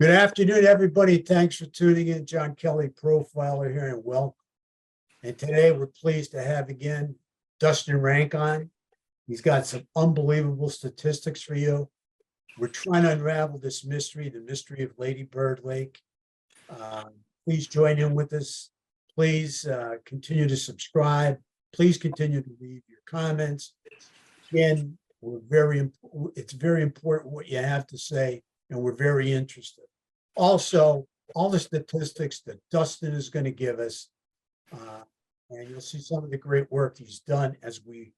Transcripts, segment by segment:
Good afternoon, everybody. Thanks for tuning in. John Kelly, profiler here in Welcome. And today we're pleased to have again Dustin Ranck on. He's got some unbelievable statistics for you. We're trying to unravel this mystery, the mystery of Lady Bird Lake. Please join in with us. Please continue to subscribe. Please continue to leave your comments. Again, it's very important what you have to say, and we're very interested. Also, all the statistics that Dustin is going to give us, and you'll see some of the great work he's done as we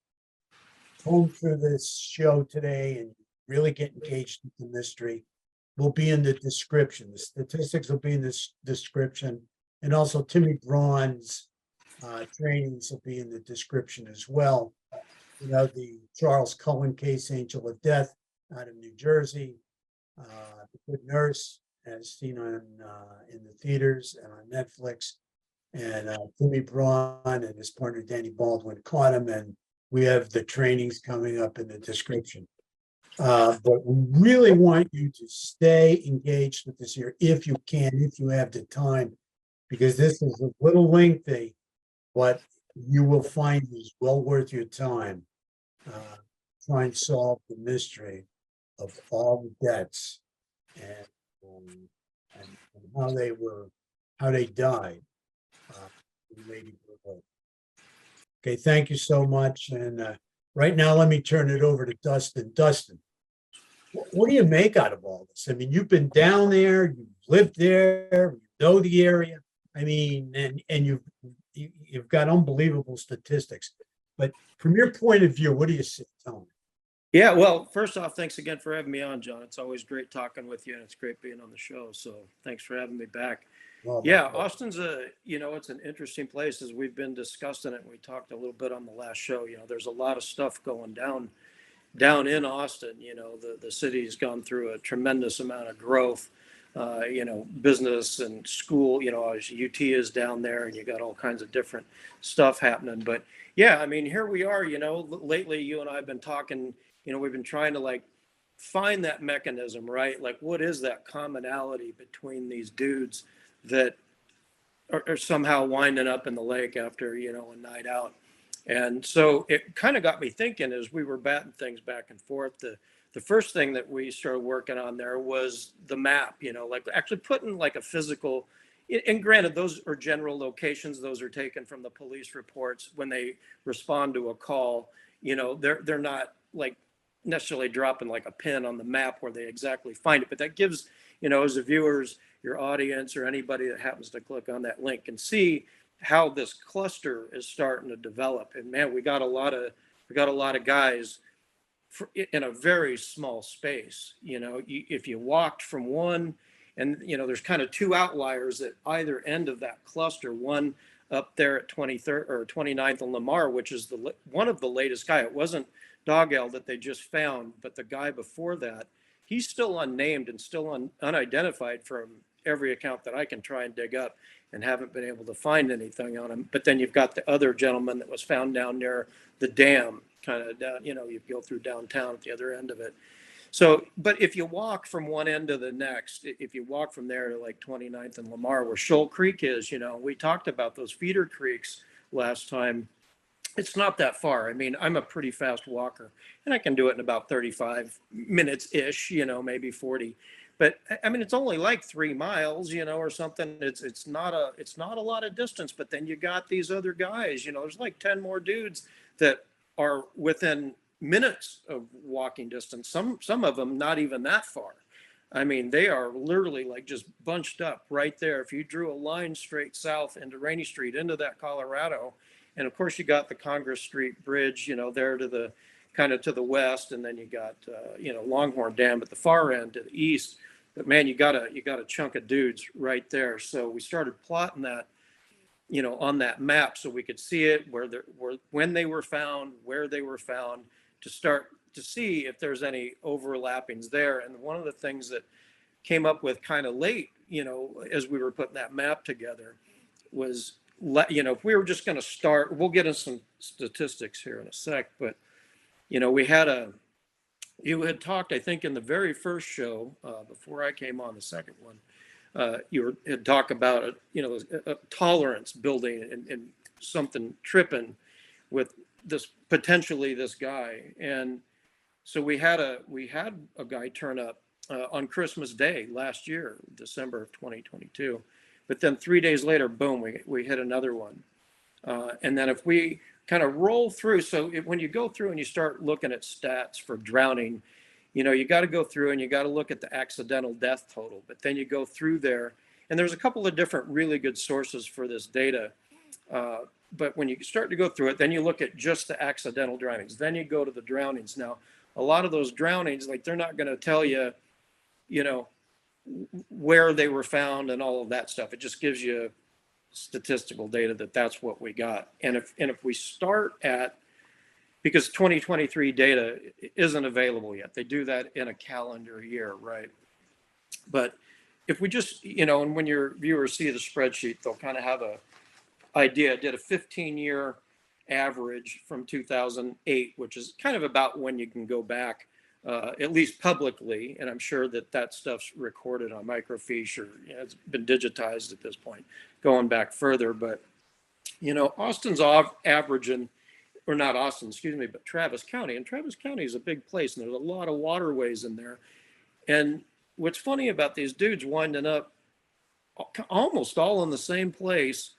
comb through this show today and really get engaged with the mystery, will be in the description. The statistics will be in this description, and also Timmy Braun's trainings will be in the description as well. You know, the Charles Cullen case, Angel of Death, out of New Jersey, The Good Nurse, as seen on in the theaters and on Netflix, and Timmy Braun and his partner Danny Baldwin caught him, and we have the trainings coming up in the description. But we really want you to stay engaged with this here if you can, if you have the time, because this is a little lengthy, but you will find it's well worth your time. Try and solve the mystery of all the deaths and how they died. Lady Bird. Okay, thank you so much. And right now, let me turn it over to Dustin. Dustin, what do you make out of all this? I mean, you've been down there, you've lived there, you know the area. I mean, and you've got unbelievable statistics. But from your point of view, what do you see? Tell me. Yeah, well, first off, thanks again for having me on, John. It's always great talking with you, and it's great being on the show. So thanks for having me back. Oh, Yeah, Austin's it's an interesting place as we've been discussing it. And we talked a little bit on the last show. There's a lot of stuff going down in Austin. The city's gone through a tremendous amount of growth. Business and school. As UT is down there, and you got all kinds of different stuff happening. But yeah, I mean, here we are. Lately, you and I have been talking. We've been trying to find that mechanism, right? Like, what is that commonality between these dudes that are somehow winding up in the lake after, a night out? And so it kind of got me thinking as we were batting things back and forth. The first thing that we started working on there was the map, actually putting a physical, and granted, those are general locations. Those are taken from the police reports when they respond to a call. They're not necessarily dropping a pin on the map where they exactly find it, but that gives, as the viewers, your audience, or anybody that happens to click on that link can see how this cluster is starting to develop. And man, we got a lot of guys in a very small space. If you walked from one, and there's kind of two outliers at either end of that cluster. One up there at 23rd or 29th and Lamar, which is one of the latest guy. It wasn't Dog L that they just found, but the guy before that, he's still unnamed and still unidentified from every account that I can try and dig up, and haven't been able to find anything on him. But then you've got the other gentleman that was found down near the dam, kind of down, you go through downtown at the other end of it. So, but if you walk from one end to the next, if you walk from there to 29th and Lamar, where Shoal Creek is, we talked about those feeder creeks last time. It's not that far. I mean, I'm a pretty fast walker, and I can do it in about 35 minutes ish, maybe 40. But I mean, it's only 3 miles, or something. It's not a lot of distance. But then you got these other guys, there's 10 more dudes that are within minutes of walking distance. Some of them not even that far. I mean, they are literally just bunched up right there. If you drew a line straight south into Rainy Street, into that Colorado, and of course you got the Congress Street Bridge, there to the kind of to the west, and then you got Longhorn Dam at the far end to the east. But man, you got a chunk of dudes right there. So we started plotting that, on that map, so we could see it when they were found, where they were found, to start to see if there's any overlappings there. And one of the things that came up with kind of late, as we were putting that map together, was if we were just going to start, we'll get into some statistics here in a sec, but we had You had talked, I think, in the very first show before I came on the second one. Had talked about a tolerance building and something tripping with this potentially this guy. And so we had a guy turn up on Christmas Day last year, December of 2022. But then 3 days later, boom, we hit another one. And then if we kind of roll through, so when you go through and you start looking at stats for drowning, you got to go through and you got to look at the accidental death total. But then you go through there, and there's a couple of different really good sources for this data. But when you start to go through it, then you look at just the accidental drownings. Then you go to the drownings. Now, a lot of those drownings, like they're not going to tell you, you know, where they were found and all of that stuff. It just gives you statistical data that that's what we got. And if we start at, because 2023 data isn't available yet, they do that in a calendar year, right? But if we just, and when your viewers see the spreadsheet, they'll kind of have a idea. I did a 15-year average from 2008, which is kind of about when you can go back, at least publicly. And I'm sure that stuff's recorded on microfiche, or it's been digitized at this point, going back further. But, Austin's averaging, or not Austin, excuse me, but Travis County. And Travis County is a big place, and there's a lot of waterways in there. And what's funny about these dudes winding up almost all in the same place,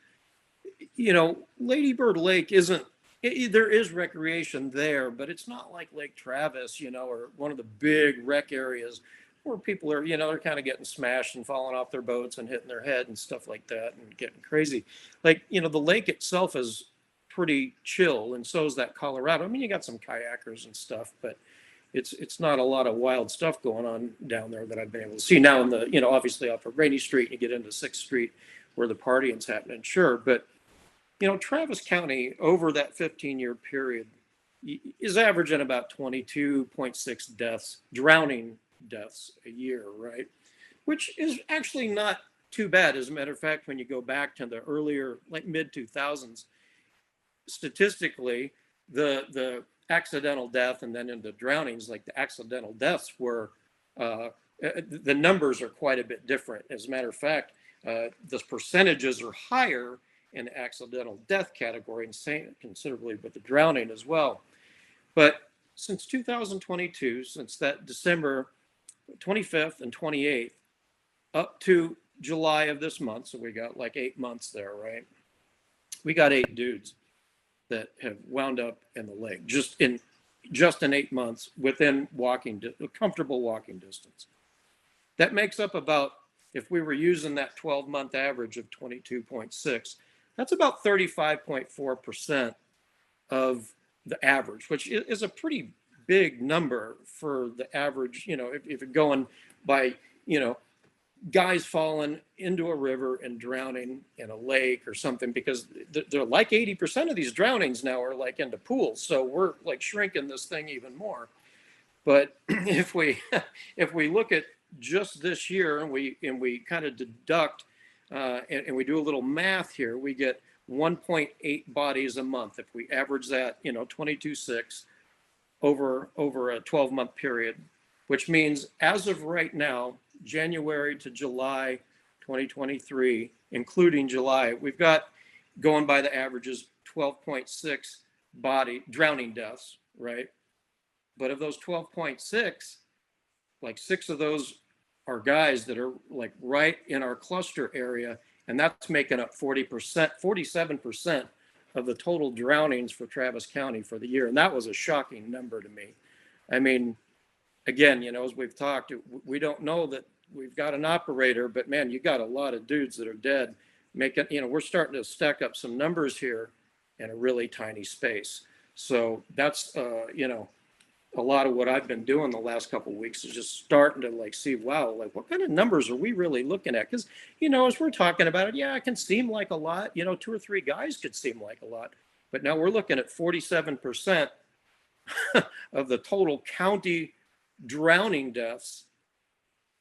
Lady Bird Lake there is recreation there, but it's not like Lake Travis, or one of the big rec areas where people are, they're kind of getting smashed and falling off their boats and hitting their head and stuff like that and getting crazy. Like, the lake itself is pretty chill, and so is that Colorado. I mean, you got some kayakers and stuff, but it's not a lot of wild stuff going on down there that I've been able to see. Now in the, obviously off of Rainy Street, you get into 6th Street where the partying's happening, sure. But, Travis County over that 15-year period is averaging about 22.6 deaths, drowning deaths a year, right? Which is actually not too bad. As a matter of fact, when you go back to the earlier, like mid 2000s, statistically, the accidental death and then into drownings, like the accidental deaths were, the numbers are quite a bit different. As a matter of fact, the percentages are higher in the accidental death category, and considerably with the drowning as well. But since 2022, since that December 25th and 28th, up to July of this month, so we got like 8 months there, right? We got 8 dudes that have wound up in the lake just in 8 months within comfortable walking distance. That makes up about, if we were using that 12-month average of 22.6, that's about 35.4% of the average, which is a pretty big number for the average, if you're going by, guys falling into a river and drowning in a lake or something, because they're like 80% of these drownings now are like into pools. So we're like shrinking this thing even more. But if we look at just this year and we kind of deduct and we do a little math here, we get 1.8 bodies a month. If we average that, 22.6 over a 12-month period, which means as of right now, January to July 2023, including July, we've got, going by the averages, 12.6 drowning deaths, right? But of those 12.6, like 6 of those are guys that are like right in our cluster area, and that's making up 47% of the total drownings for Travis County for the year. And that was a shocking number to me. I mean, again, as we've talked, we don't know that we've got an operator, but man, you got a lot of dudes that are dead. We're starting to stack up some numbers here in a really tiny space. So that's, a lot of what I've been doing the last couple of weeks is just starting to like see, wow, like what kind of numbers are we really looking at? Because, as we're talking about it, yeah, it can seem like a lot, 2 or 3 guys could seem like a lot, but now we're looking at 47% of the total county drowning deaths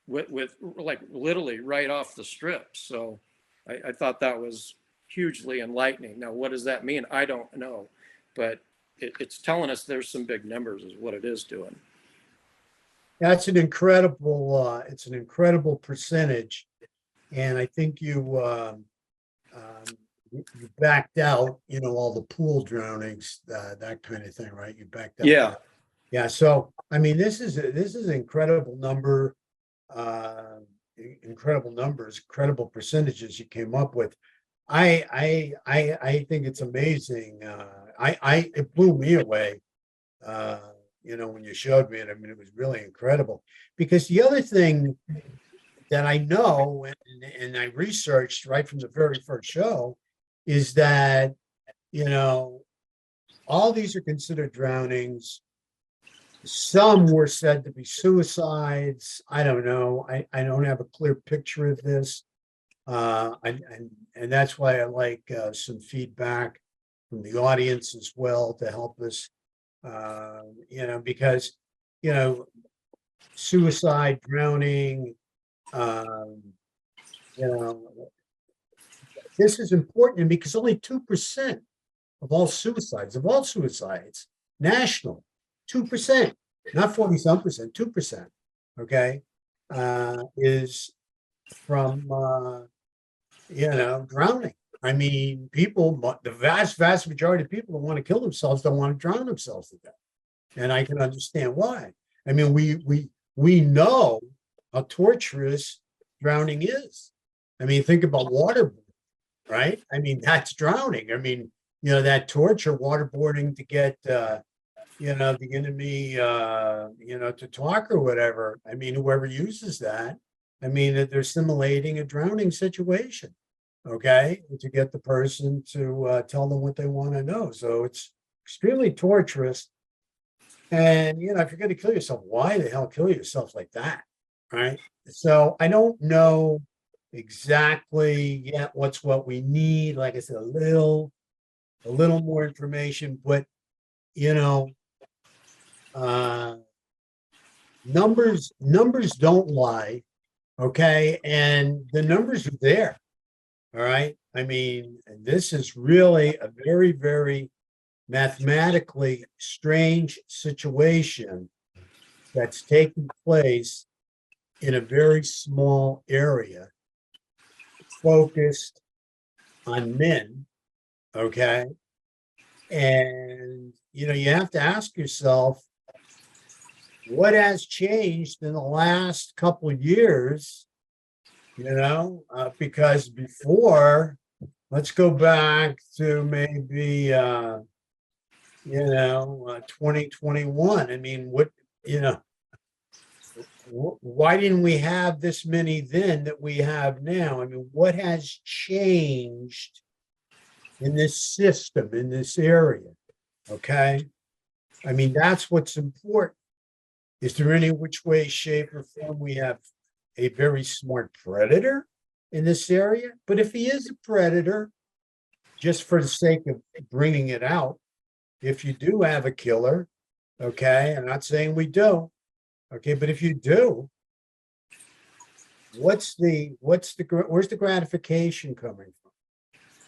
with like literally right off the strip. So I thought that was hugely enlightening. Now, what does that mean? I don't know, but it's telling us there's some big numbers is what it is doing. That's an incredible, it's an incredible percentage. And I think you backed out, all the pool drownings, that kind of thing, right? You backed out. Yeah. Yeah. So, I mean, this is an incredible number, uh, incredible numbers, incredible percentages you came up with. I think it's amazing. It blew me away. Uh, when you showed me it, I mean, it was really incredible. Because the other thing that I know and I researched right from the very first show is that, you know, all these are considered drownings. Some were said to be suicides. I don't know. I don't have a clear picture of this. And that's why I like some feedback from the audience as well to help us, because, you know, suicide, drowning, um, you know, this is important because only 2% of all suicides, national, 2%, not 40 some percent, 2%, okay, is from, drowning. I mean, the vast majority of people that want to kill themselves don't want to drown themselves to death. And I can understand why. I mean, we know how torturous drowning is. I mean, think about waterboarding, right? I mean, that's drowning. I mean, that torture, waterboarding to get the enemy to talk or whatever. I mean, whoever uses that, I mean, that they're simulating a drowning situation, okay, to get the person to tell them what they want to know. So it's extremely torturous. And if you're going to kill yourself, why the hell kill yourself like that? Right. So I don't know exactly yet what we need. Like I said, a little more information, but you know, uh numbers don't lie. Okay. And the numbers are there. All right. I mean, this is really a very, very mathematically strange situation that's taking place in a very small area focused on men. Okay. And, you have to ask yourself, what has changed in the last couple of years? Because before, let's go back to maybe, 2021. I mean, why didn't we have this many then that we have now? I mean, what has changed in this system, in this area? Okay. I mean, that's what's important. Is there any which way, shape, or form we have a very smart predator in this area? But if he is a predator, just for the sake of bringing it out, if you do have a killer, okay, I'm not saying we do, okay, but if you do, where's the gratification coming from?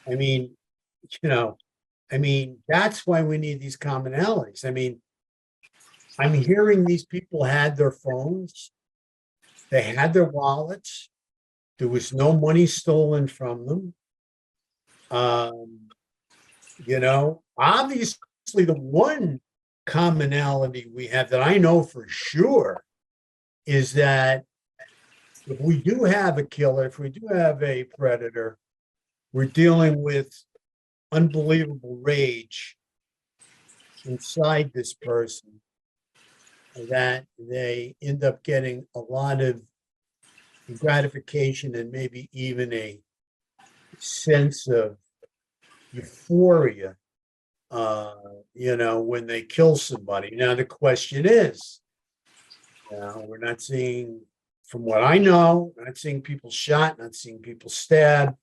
I mean, that's why we need these commonalities. I mean, I'm hearing these people had their phones, they had their wallets, there was no money stolen from them. Obviously the one commonality we have that I know for sure is that if we do have a killer, if we do have a predator, we're dealing with unbelievable rage inside this person that they end up getting a lot of gratification and maybe even a sense of euphoria, when they kill somebody. Now, the question is, we're not seeing, from what I know, not seeing people shot, not seeing people stabbed,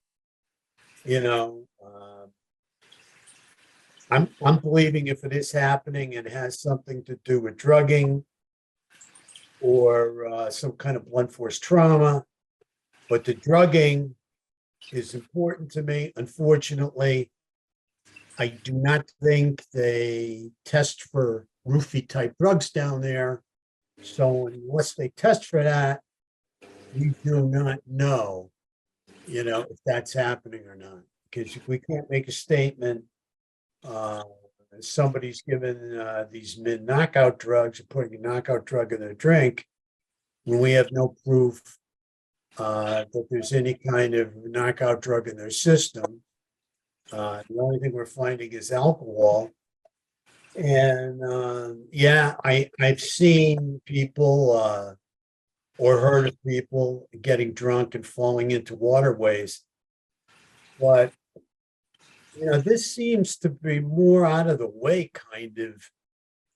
I'm believing if it is happening, it has something to do with drugging or some kind of blunt force trauma. But the drugging is important to me. Unfortunately, I do not think they test for roofie type drugs down there. So unless they test for that, we do not know, if that's happening or not. Because we can't make a statement, uh, somebody's given these men knockout drugs, or putting a knockout drug in their drink, when we have no proof that there's any kind of knockout drug in their system. The only thing we're finding is alcohol. And yeah, I've seen people or heard of people getting drunk and falling into waterways. But this seems to be more out of the way, kind of,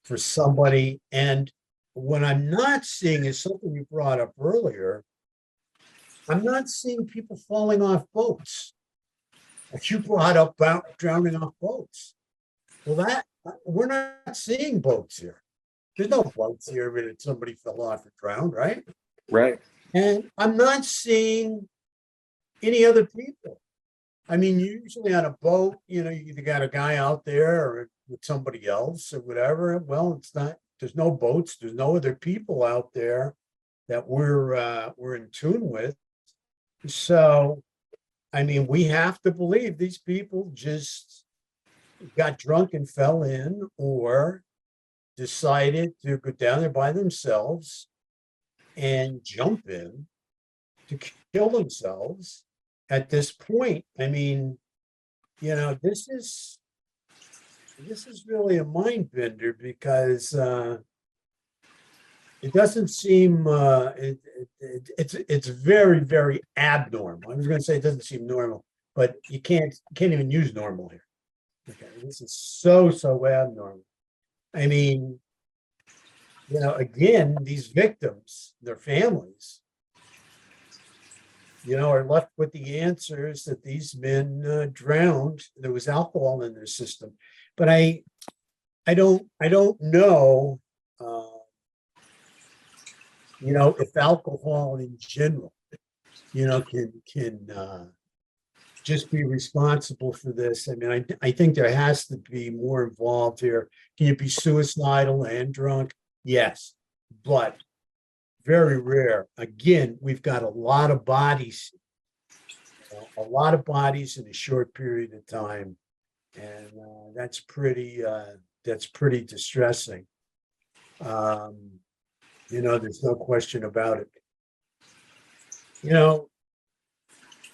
for somebody. And what I'm not seeing is something you brought up earlier. I'm not seeing people falling off boats. Like you brought up about drowning off boats. Well, that we're not seeing boats here. There's no boats here that somebody fell off and drowned, right? Right. And I'm not seeing any other people. I mean, usually on a boat, you either got a guy out there or with somebody else or whatever. Well, it's not, there's no boats, there's no other people out there that we're in tune with. So, I mean, we have to believe these people just got drunk and fell in, or decided to go down there by themselves and jump in to kill themselves. At this point, I mean, this is really a mind bender, because it doesn't seem it's very, very abnormal. I was going to say it doesn't seem normal, but you can't even use normal here. Okay, this is so abnormal. I mean, again, these victims, their families, are left with the answers that these men drowned. There was alcohol in their system, but I don't know, if alcohol in general, can just be responsible for this. I mean, I think there has to be more involved here. Can you be suicidal and drunk? Yes, but very rare. Again, we've got a lot of bodies, in a short period of time, and that's pretty distressing. There's no question about it.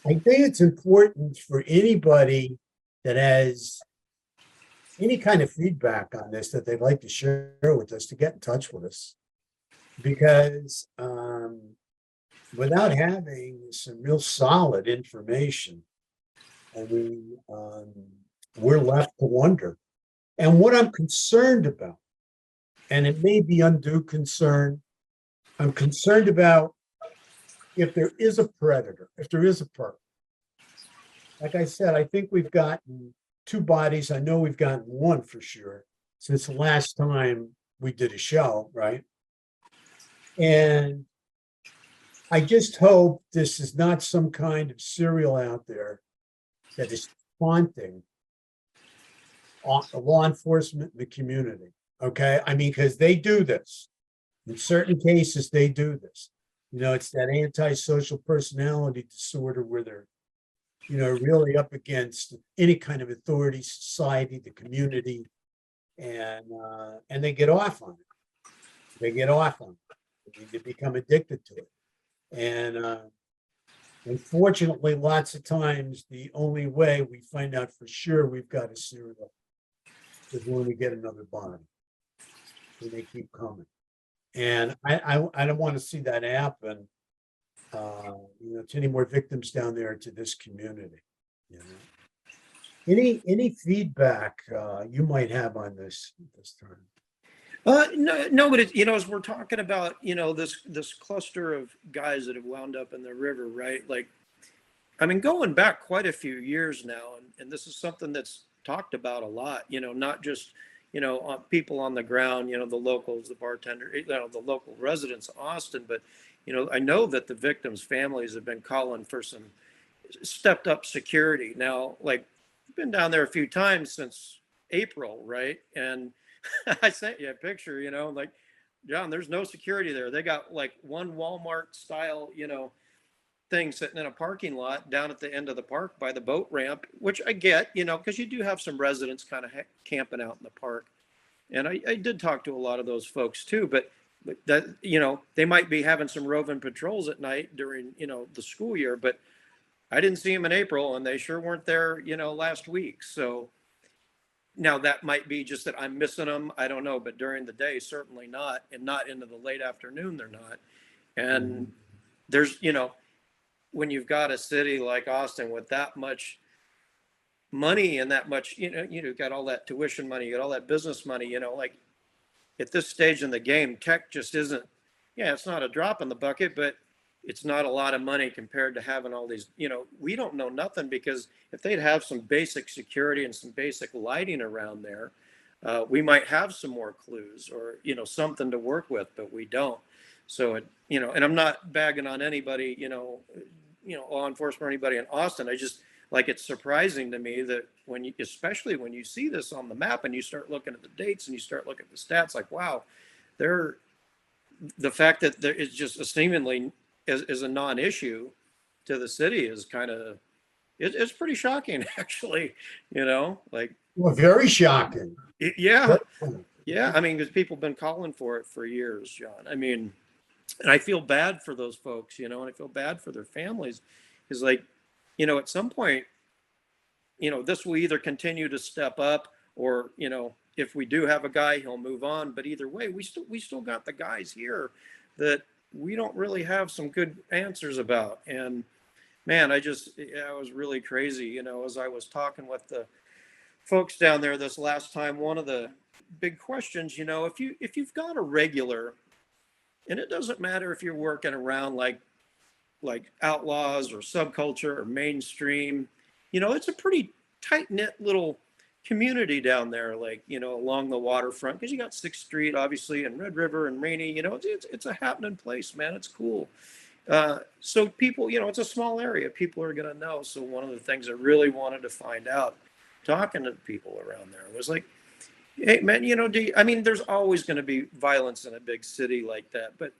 I think it's important for anybody that has any kind of feedback on this that they'd like to share with us, to get in touch with us, because without having some real solid information, I mean, we're left to wonder. And what I'm concerned about, and it may be undue concern, I'm concerned about if there is a predator, if there is a perp. Like I said, I think we've gotten 2 bodies. I know we've gotten 1 for sure since the last time we did a show, right? And I just hope this is not some kind of serial out there that is taunting law enforcement in the community. Okay. I mean, because they do this. In certain cases, they do this. It's that antisocial personality disorder where they're, really up against any kind of authority, society, the community, and they get off on it. They get off on it. They become addicted to it. And unfortunately, lots of times, the only way we find out for sure we've got a serial is when we get another body. And they keep coming. And I don't want to see that happen, to any more victims down there, to this community. Any feedback you might have on this time? No, but as we're talking about, this cluster of guys that have wound up in the river, right? Like, I mean, going back quite a few years now, and this is something that's talked about a lot, not just, people on the ground, the locals, the bartender, the local residents of Austin, but, I know that the victims' families have been calling for some stepped up security. Now, like, I've been down there a few times since April, right? And I sent you a picture, like John, there's no security there. They got like one Walmart style, thing sitting in a parking lot down at the end of the park by the boat ramp, which I get, because you do have some residents kind of camping out in the park. And I did talk to a lot of those folks too, but that, they might be having some roving patrols at night during, the school year, but I didn't see them in April and they sure weren't there, last week. So now that might be just that I'm missing them. I don't know, but during the day, certainly not. And not into the late afternoon, they're not. And there's, when you've got a city like Austin with that much money and that much, got all that tuition money, you got all that business money, like at this stage in the game, tech just isn't, it's not a drop in the bucket, but it's not a lot of money compared to having all these, we don't know nothing, because if they'd have some basic security and some basic lighting around there, we might have some more clues or, something to work with, but we don't. So, and I'm not bagging on anybody, law enforcement or anybody in Austin. I just, like, it's surprising to me that especially when you see this on the map and you start looking at the dates and you start looking at the stats, like, wow, the fact that there is just a seemingly is a non-issue to the city is kind of, it's pretty shocking, actually, like. Well, very shocking. Yeah. Yeah. I mean, because people have been calling for it for years, John. I mean, and I feel bad for those folks, and I feel bad for their families. Is like, at some point, this will either continue to step up or, if we do have a guy, he'll move on. But either way, we still got the guys here that we don't really have some good answers about. And man, I was really crazy, as I was talking with the folks down there this last time. One of the big questions, if you've got a regular, and it doesn't matter if you're working around like outlaws or subculture or mainstream, it's a pretty tight knit little community down there, like, along the waterfront, because you got 6th Street, obviously, and Red River and Rainy, it's a happening place, man. It's cool. So people, it's a small area. People are going to know. So one of the things I really wanted to find out, talking to people around there, was like, hey, man, I mean, there's always going to be violence in a big city like that. But,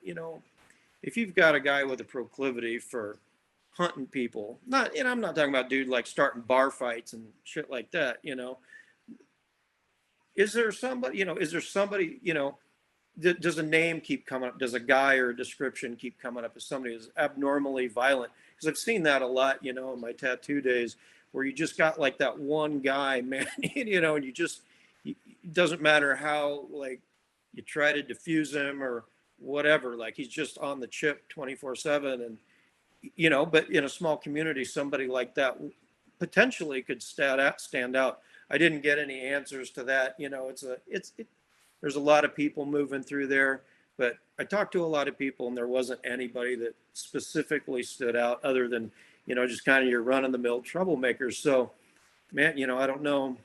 if you've got a guy with a proclivity for hunting people, I'm not talking about dude like starting bar fights and shit like that, is there somebody, does a name keep coming up? Does a guy or a description keep coming up as somebody who's abnormally violent? Because I've seen that a lot, in my tattoo days, where you just got like that one guy, man, and it doesn't matter how, like, you try to diffuse him or whatever, like, he's just on the chip 24/7. And, but in a small community, somebody like that potentially could stand out. I didn't get any answers to that. There's a lot of people moving through there, but I talked to a lot of people and there wasn't anybody that specifically stood out other than, just kind of your run of the mill troublemakers. So, man, I don't know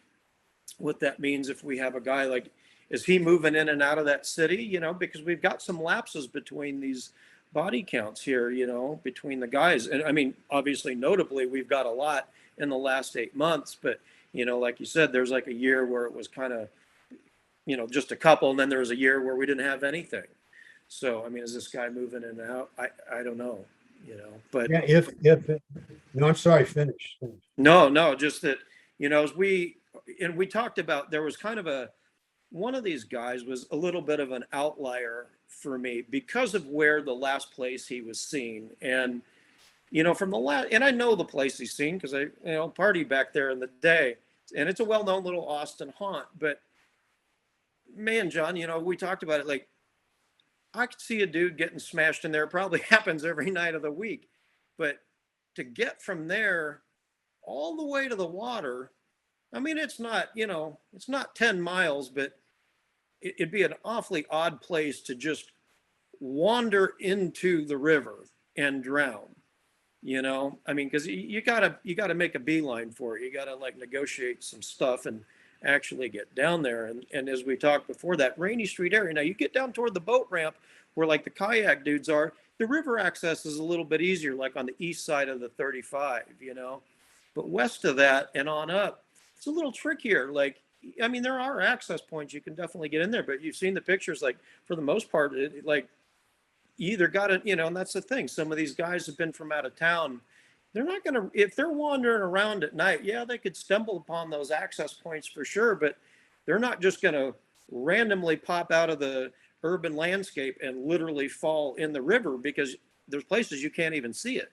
what that means if we have a guy like, is he moving in and out of that city, because we've got some lapses between these body counts here, between the guys. And I mean, obviously, notably, we've got a lot in the last 8 months, but, like you said, there's like a year where it was kind of, just a couple, and then there was a year where we didn't have anything. So, I mean, is this guy moving in and out? I don't know, but yeah, no, I'm sorry, finish. No, just that, as we talked about, there was kind of one of these guys was a little bit of an outlier for me because of where the last place he was seen. And, from the last, and I know the place he's seen because I, party back there in the day, and it's a well-known little Austin haunt. But man, John, we talked about it. Like, I could see a dude getting smashed in there. It probably happens every night of the week. But to get from there all the way to the water, I mean, it's not, it's not 10 miles, but it'd be an awfully odd place to just wander into the river and drown. I mean, because you gotta make a beeline for it. You gotta, like, negotiate some stuff and actually get down there. And as we talked before, that Rainy Street area, now you get down toward the boat ramp where, like, the kayak dudes are, the river access is a little bit easier, like on the east side of the 35, but west of that and on up, it's a little trickier. Like, I mean, there are access points. You can definitely get in there, but you've seen the pictures, like for the most part, like you either got to, and that's the thing. Some of these guys have been from out of town. They're not going to, if they're wandering around at night, yeah, they could stumble upon those access points for sure, but they're not just going to randomly pop out of the urban landscape and literally fall in the river, because there's places you can't even see it,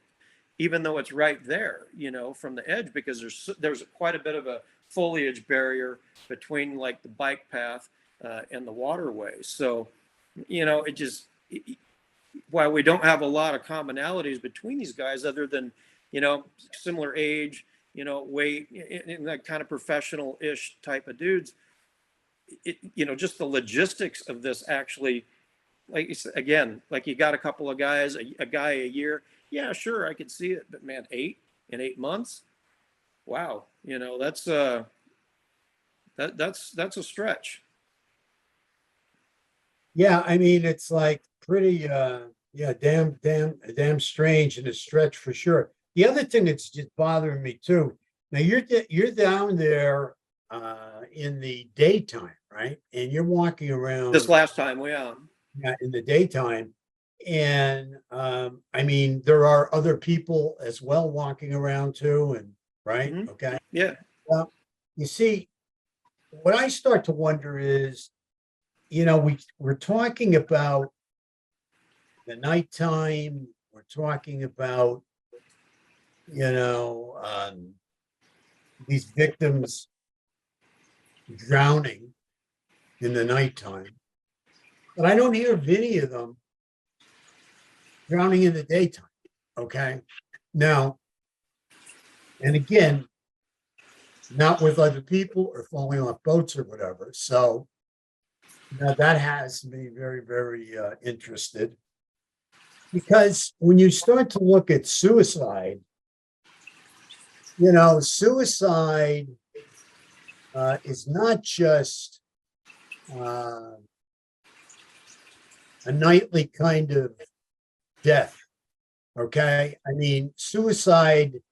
even though it's right there, from the edge, because there's quite a bit of a foliage barrier between like the bike path and the waterway. So, it just, while we don't have a lot of commonalities between these guys, other than, similar age, weight, and that kind of professional-ish type of dudes, just the logistics of this actually, like, again, like you got a couple of guys, a guy a year. Yeah, sure, I could see it, but man, 8 in 8 months. Wow. That's a stretch. Yeah, I mean, it's like pretty, yeah, damn strange and a stretch for sure. The other thing that's just bothering me too. Now you're down there in the daytime, right? And you're walking This around, last time, yeah. yeah, in the daytime. And I mean, there are other people as well walking around too, and right, Mhm. okay. Yeah. Well, you see, what I start to wonder is, we're talking about the nighttime. We're talking about, these victims drowning in the nighttime, but I don't hear of any of them drowning in the daytime. Okay. Now, and again, not with other people or falling off boats or whatever. So now that has me very, very interested, because when you start to look at suicide, suicide is not just uh, a nightly kind of death. Okay. I mean, suicide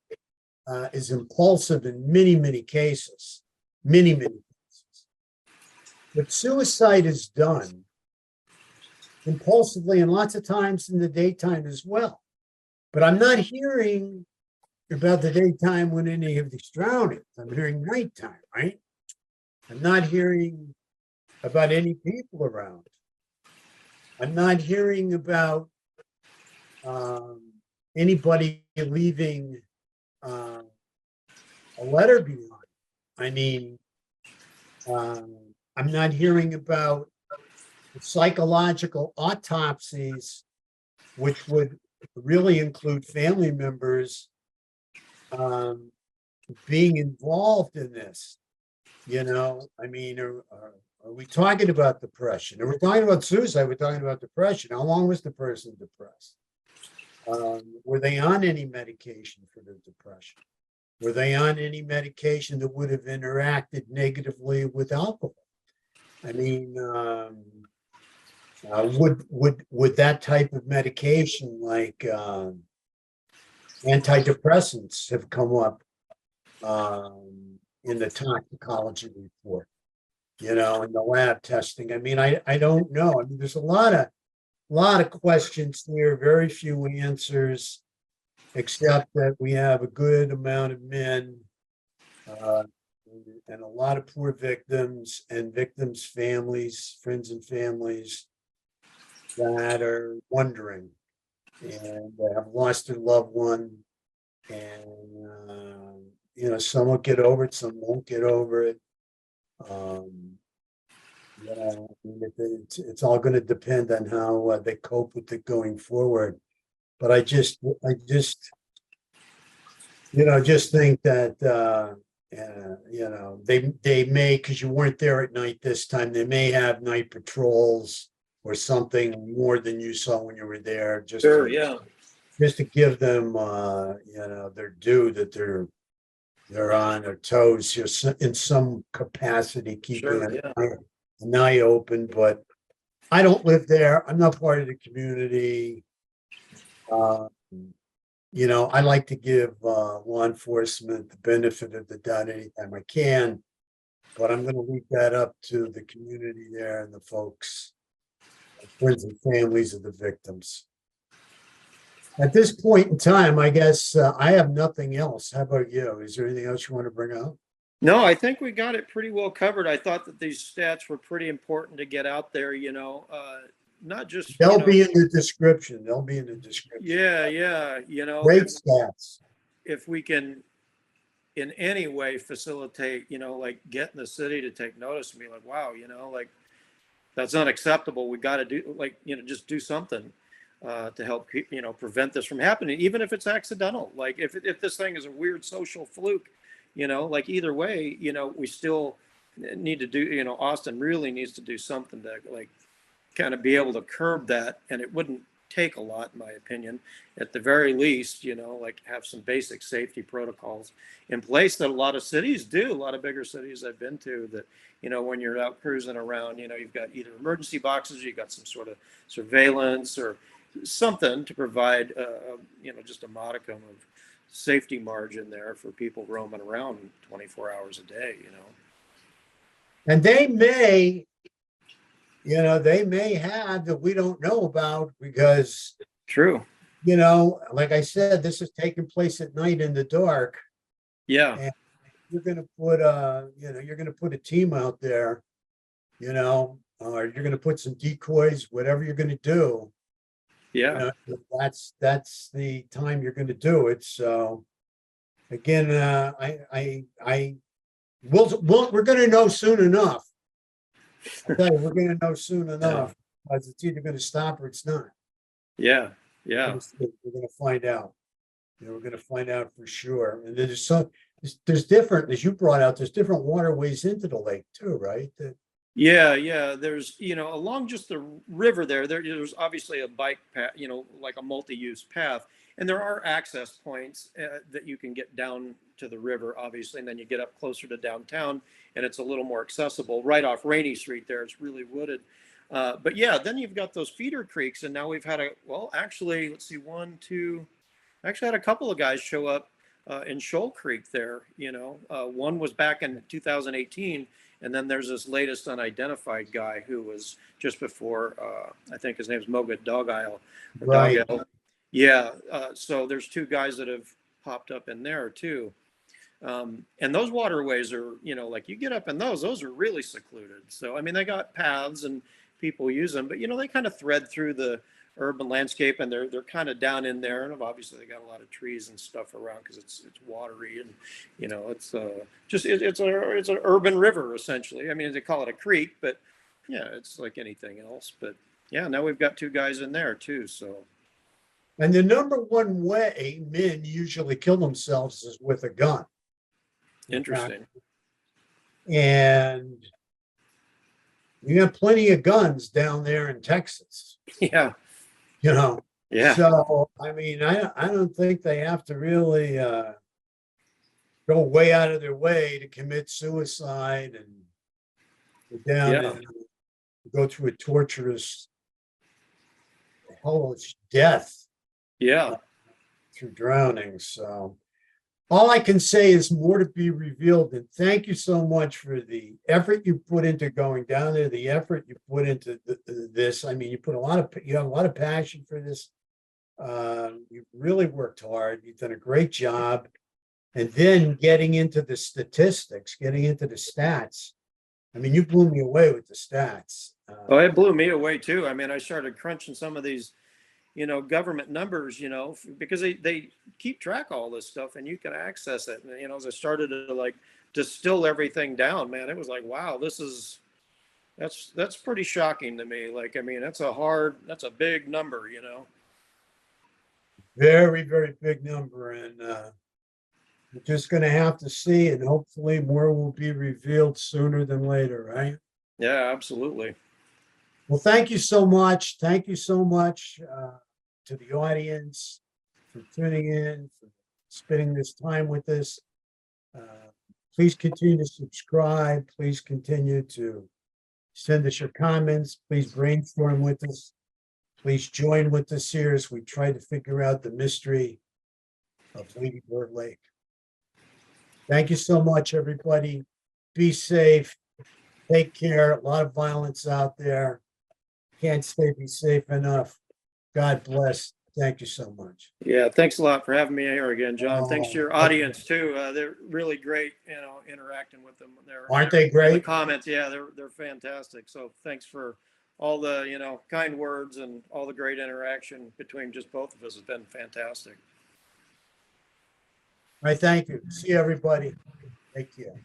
is impulsive in many, many cases, many, many cases. But suicide is done impulsively and lots of times in the daytime as well. But I'm not hearing about the daytime when any of these drownings. I'm hearing nighttime, right? I'm not hearing about any people around. I'm not hearing about anybody leaving a letter behind. I mean, I'm not hearing about psychological autopsies, which would really include family members being involved in this. I mean, are we talking about depression? Are we talking about suicide? We're talking about depression. How long was the person depressed? Were they on any medication for the depression? Were they on any medication that would have interacted negatively with alcohol? I mean, would that type of medication, like antidepressants, have come up in the toxicology report? In the lab testing. I mean, I don't know. I mean, there's a lot of questions here, very few answers, except that we have a good amount of men and a lot of poor victims and victims' families, friends and families that are wondering and have lost their loved one. And, some will get over it, some won't get over it. I mean, it's all going to depend on how they cope with it going forward. But I just think that, they may, because you weren't there at night this time, they may have night patrols or something more than you saw when you were there, Sure. Yeah. just to give them, their due, that they're on their toes, in some capacity, keeping Sure. Yeah. an eye open. But I don't live there. I'm not part of the community. I like to give law enforcement the benefit of the doubt anytime I can. but I'm gonna leave that up to the community there and the folks, friends and families of the victims. At this point in time, I guess I have nothing else. How about you? Is there anything else you want to bring up? No, I think we got it pretty well covered. I thought that these stats were pretty important to get out there, not just, They'll be in the description. They'll be in the description. yeah, Great stats. if we can in any way facilitate, like getting the city to take notice and be like, wow, like that's unacceptable. We got to do like, just do something to help, prevent this from happening, even if it's accidental. Like if this thing is a weird social fluke, like either way, we still need to do, Austin really needs to do something to like kind of be able to curb that. And it wouldn't take a lot, in my opinion, at the very least, like have some basic safety protocols in place that a lot of cities do, a lot of bigger cities I've been to that, when you're out cruising around, you've got either emergency boxes, you've got some sort of surveillance or something to provide, just a modicum of safety margin there for people roaming around 24 hours a day, And they may have that we don't know about because, True. like I said, this is taking place at night in the dark. Yeah. And you're going to put a team out there, or you're going to put some decoys, whatever you're going to do. Yeah. That's the time you're going to do it. So again, we're going to know soon enough. Okay, we're going to know soon enough because it's either going to stop or it's not. Yeah. We're going to find out. We're going to find out for sure. And there's different, as you brought out, there's different waterways into the lake too, right? Yeah. There's, along just the river there's obviously a bike path, like a multi-use path. And there are access points that you can get down to the river, obviously. And then you get up closer to downtown and it's a little more accessible. Right off Rainy Street there, it's really wooded. But yeah, then you've got those feeder creeks. And now we've had actually, let's see, had a couple of guys show up in Shoal Creek there. One was back in 2018. And then there's this latest unidentified guy who was just before, I think his name's Moga Dog Isle. Right. Dog Isle. Yeah. So there's two guys that have popped up in there too. And those waterways are, like you get up in those are really secluded. So, I mean, they got paths and people use them, but, they kind of thread through the urban landscape and they're kind of down in there. And obviously they got a lot of trees and stuff around because it's watery and, it's it's an urban river essentially. I mean, they call it a creek, but yeah, it's like anything else. But yeah, now we've got two guys in there too. So. And the number one way men usually kill themselves is with a gun. Interesting. And we have plenty of guns down there in Texas. Yeah. Yeah. So, I mean, I don't think they have to really go way out of their way to commit suicide and go down and go through a torturous, hellish death. Yeah. Through drowning. So all I can say is more to be revealed. And thank you so much for the effort you put into going down there, the effort you put into this. I mean, you have a lot of passion for this. You've really worked hard. You've done a great job. And then getting into the statistics, getting into the stats. I mean, you blew me away with the stats. It blew me away too. I mean, I started crunching some of these government numbers, because they keep track of all this stuff and you can access it. And, as I started to like distill everything down, man, it was like, wow, that's pretty shocking to me. Like, I mean, that's a big number, Very, very big number. And we're just going to have to see, and hopefully more will be revealed sooner than later, right? Yeah, absolutely. Well, thank you so much. Thank you so much to the audience for tuning in, for spending this time with us. Please continue to subscribe. Please continue to send us your comments. Please brainstorm with us. Please join with us here as we try to figure out the mystery of Lady Bird Lake. Thank you so much, everybody. be safe. Take care. A lot of violence out there. Can't stay be safe enough. God bless. Thank you so much. Yeah, thanks a lot for having me here again, John. Thanks to your Oh, audience too. They're really great, interacting with them. aren't they In the great? comments, yeah, they're fantastic. So thanks for all the kind words and all the great interaction between just both of us has been fantastic. All right, thank you. See everybody. Take care.